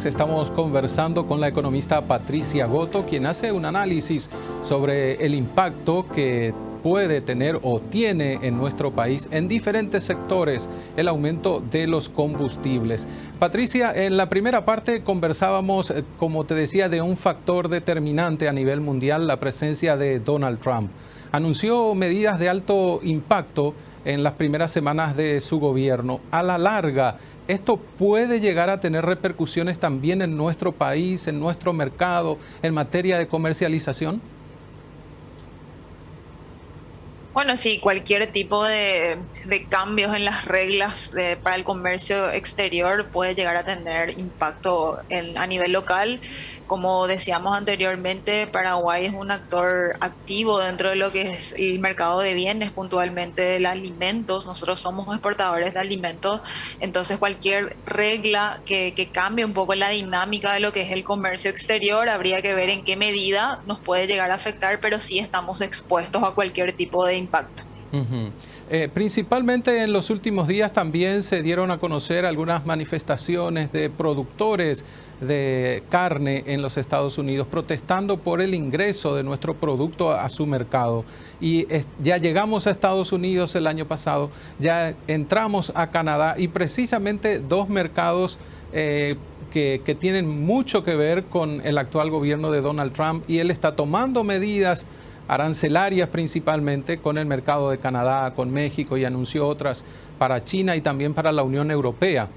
Estamos conversando con la economista Patricia Goto, quien hace un análisis sobre el impacto que puede tener o tiene en nuestro país en diferentes sectores el aumento de los combustibles. Patricia, en la primera parte conversábamos, como te decía, de un factor determinante a nivel mundial, la presencia de Donald Trump. Anunció medidas de alto impacto en las primeras semanas de su gobierno. A la larga, ¿esto puede llegar a tener repercusiones también en nuestro país, en nuestro mercado, en materia de comercialización? Bueno, sí, cualquier tipo de cambios en las reglas para el comercio exterior puede llegar a tener impacto a nivel local. Como decíamos anteriormente, Paraguay es un actor activo dentro de lo que es el mercado de bienes, puntualmente de alimentos. Nosotros somos exportadores de alimentos, entonces cualquier regla que cambie un poco la dinámica de lo que es el comercio exterior, habría que ver en qué medida nos puede llegar a afectar, pero sí estamos expuestos a cualquier tipo de impacto. Uh-huh. Principalmente en los últimos días también se dieron a conocer algunas manifestaciones de productores de carne en los Estados Unidos protestando por el ingreso de nuestro producto a su mercado. Y ya llegamos a Estados Unidos el año pasado, ya entramos a Canadá y precisamente dos mercados que tienen mucho que ver con el actual gobierno de Donald Trump, y él está tomando medidas arancelarias principalmente con el mercado de Canadá, con México, y anunció otras para China y también para la Unión Europea.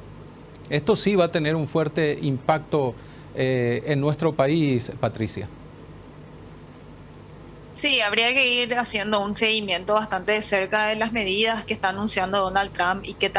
Esto sí va a tener un fuerte impacto en nuestro país, Patricia. Sí, habría que ir haciendo un seguimiento bastante de cerca de las medidas que está anunciando Donald Trump y qué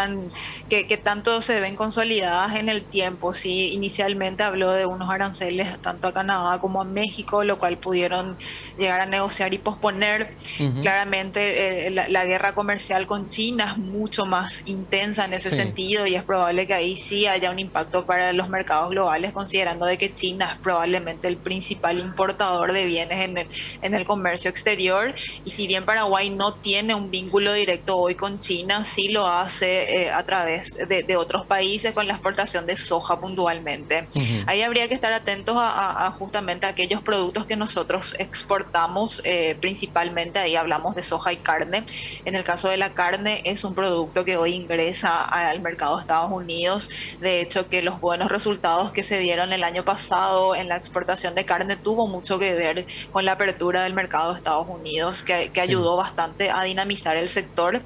tanto se ven consolidadas en el tiempo. Sí, inicialmente habló de unos aranceles tanto a Canadá como a México, lo cual pudieron llegar a negociar y posponer. Uh-huh. Claramente la guerra comercial con China es mucho más intensa en ese Sí. sentido, y es probable que ahí sí haya un impacto para los mercados globales, considerando de que China es probablemente el principal importador de bienes en el comercio exterior. Y si bien Paraguay no tiene un vínculo directo hoy con China, sí lo hace a través de otros países con la exportación de soja puntualmente. Uh-huh. Ahí habría que estar atentos a justamente aquellos productos que nosotros exportamos, principalmente ahí hablamos de soja y carne. En el caso de la carne, es un producto que hoy ingresa al mercado de Estados Unidos. De hecho, que los buenos resultados que se dieron el año pasado en la exportación de carne tuvo mucho que ver con la apertura del mercado de Estados Unidos, que Sí. ayudó bastante a dinamizar el sector.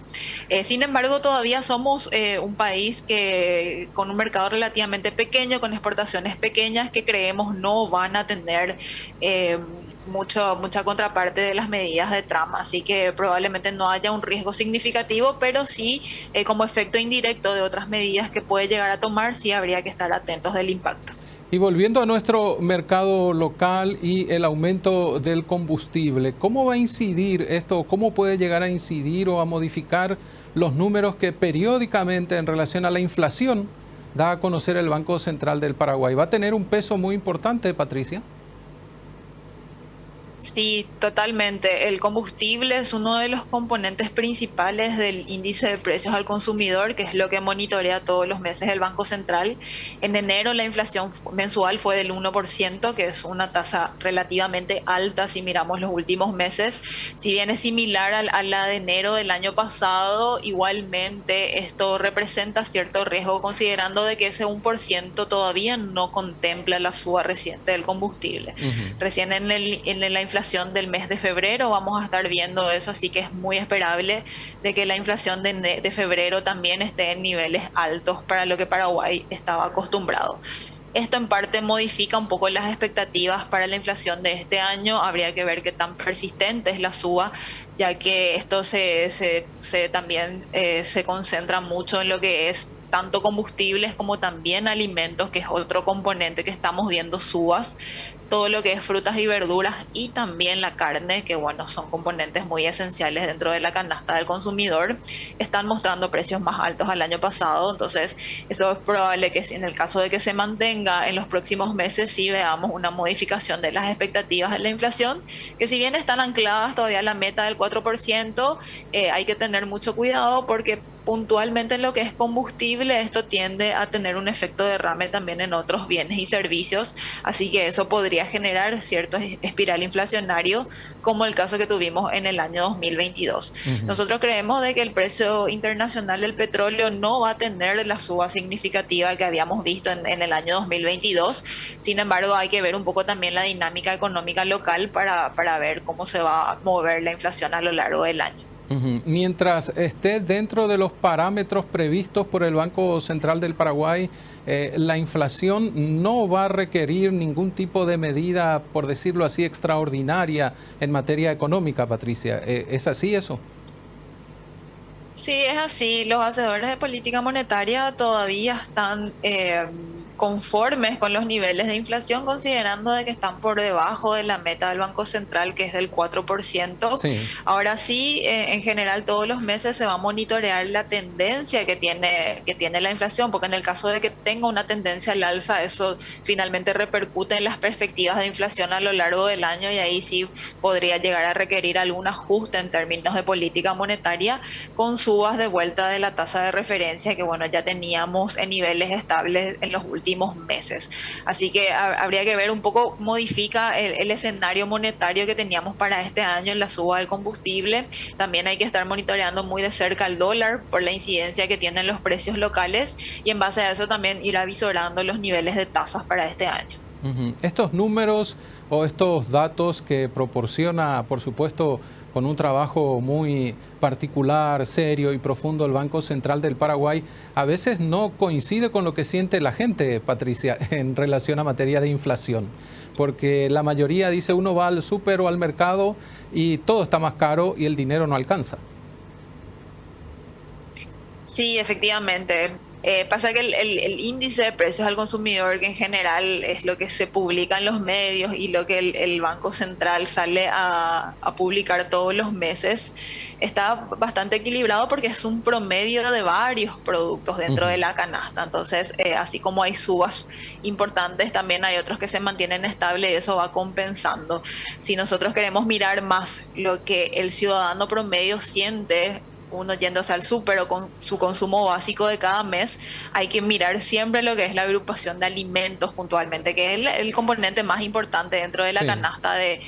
Sin embargo, todavía somos un país que con un mercado relativamente pequeño, con exportaciones pequeñas, que creemos no van a tener mucha contraparte de las medidas de Trump, así que probablemente no haya un riesgo significativo, pero sí como efecto indirecto de otras medidas que puede llegar a tomar, sí habría que estar atentos del impacto. Y volviendo a nuestro mercado local y el aumento del combustible, ¿cómo va a incidir esto? ¿Cómo puede llegar a incidir o a modificar los números que periódicamente en relación a la inflación da a conocer el Banco Central del Paraguay? ¿Va a tener un peso muy importante, Patricia? Sí, totalmente. El combustible es uno de los componentes principales del índice de precios al consumidor, que es lo que monitorea todos los meses el Banco Central. En enero la inflación mensual fue del 1%, que es una tasa relativamente alta si miramos los últimos meses. Si bien es similar a la de enero del año pasado, igualmente esto representa cierto riesgo, considerando de que ese 1% todavía no contempla la suba reciente del combustible. Uh-huh. Recién en la inflación del mes de febrero vamos a estar viendo eso, así que es muy esperable de que la inflación de febrero también esté en niveles altos para lo que Paraguay estaba acostumbrado. Esto en parte modifica un poco las expectativas para la inflación de este año. Habría que ver qué tan persistente es la suba, ya que esto también se concentra mucho en lo que es tanto combustibles como también alimentos, que es otro componente que estamos viendo subas, todo lo que es frutas y verduras y también la carne, que bueno, son componentes muy esenciales dentro de la canasta del consumidor, están mostrando precios más altos al año pasado. Entonces eso es probable que en el caso de que se mantenga en los próximos meses, sí veamos una modificación de las expectativas de la inflación, que si bien están ancladas todavía a la meta del 4%, hay que tener mucho cuidado porque puntualmente en lo que es combustible, esto tiende a tener un efecto derrame también en otros bienes y servicios, así que eso podría generar cierto espiral inflacionario, como el caso que tuvimos en el año 2022. Ujú. Nosotros creemos de que el precio internacional del petróleo no va a tener la suba significativa que habíamos visto en el año 2022. Sin embargo, hay que ver un poco también la dinámica económica local para ver cómo se va a mover la inflación a lo largo del año. Ujú. Mientras esté dentro de los parámetros previstos por el Banco Central del Paraguay, la inflación no va a requerir ningún tipo de medida, por decirlo así, extraordinaria en materia económica, Patricia. ¿Es así eso? Sí, es así. Los hacedores de política monetaria todavía están conformes con los niveles de inflación, considerando de que están por debajo de la meta del Banco Central, que es del 4%. Sí. Ahora sí, en general todos los meses se va a monitorear la tendencia que tiene la inflación, porque en el caso de que tenga una tendencia al alza, eso finalmente repercute en las perspectivas de inflación a lo largo del año, y ahí sí podría llegar a requerir algún ajuste en términos de política monetaria, con subas de vuelta de la tasa de referencia que, bueno, ya teníamos en niveles estables en los últimos meses. Así que habría que ver un poco, modifica el escenario monetario que teníamos para este año en la suba del combustible. También hay que estar monitoreando muy de cerca el dólar por la incidencia que tienen los precios locales, y en base a eso también ir avisorando los niveles de tasas para este año. Ujú. Estos números o estos datos que proporciona, por supuesto, con un trabajo muy particular, serio y profundo el Banco Central del Paraguay, a veces no coincide con lo que siente la gente, Patricia, en relación a materia de inflación. Porque la mayoría dice, uno va al súper o al mercado y todo está más caro y el dinero no alcanza. Sí, efectivamente. Pasa que el índice de precios al consumidor, que en general es lo que se publica en los medios y lo que el Banco Central sale a publicar todos los meses, está bastante equilibrado porque es un promedio de varios productos dentro Ujú. de la canasta. Entonces, así como hay subas importantes, también hay otros que se mantienen estables y eso va compensando. Si nosotros queremos mirar más lo que el ciudadano promedio siente, uno yéndose al súper o con su consumo básico de cada mes, hay que mirar siempre lo que es la agrupación de alimentos puntualmente, que es el componente más importante dentro de la Sí, canasta de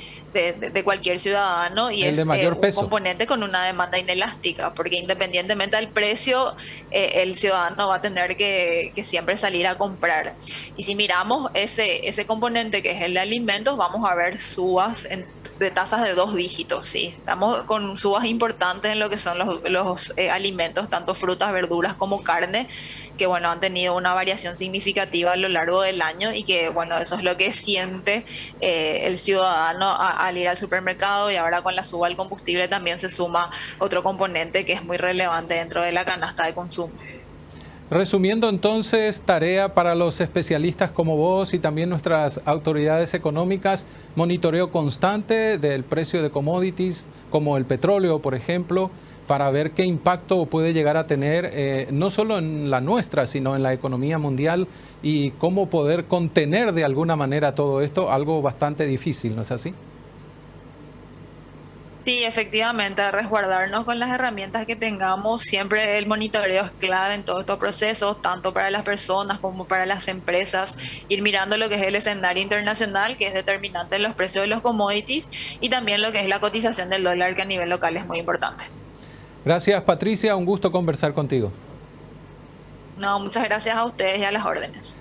cualquier ciudadano, y el de es mayor un peso. componente con una demanda inelástica, porque independientemente del precio, el ciudadano va a tener que siempre salir a comprar. Y si miramos ese componente que es el de alimentos, vamos a ver subas de tasas de 2 dígitos, sí. Estamos con subas importantes en lo que son los alimentos, tanto frutas, verduras como carne, que, bueno, han tenido una variación significativa a lo largo del año, y que, bueno, eso es lo que siente el ciudadano al ir al supermercado, y ahora con la suba del combustible también se suma otro componente que es muy relevante dentro de la canasta de consumo. Resumiendo entonces, tarea para los especialistas como vos y también nuestras autoridades económicas, monitoreo constante del precio de commodities como el petróleo, por ejemplo, para ver qué impacto puede llegar a tener no solo en la nuestra, sino en la economía mundial, y cómo poder contener de alguna manera todo esto, algo bastante difícil, ¿no es así? Sí, efectivamente, resguardarnos con las herramientas que tengamos. Siempre el monitoreo es clave en todos estos procesos, tanto para las personas como para las empresas. Ir mirando lo que es el escenario internacional, que es determinante en los precios de los commodities, y también lo que es la cotización del dólar, que a nivel local es muy importante. Gracias, Patricia, un gusto conversar contigo. No, muchas gracias a ustedes y a las órdenes.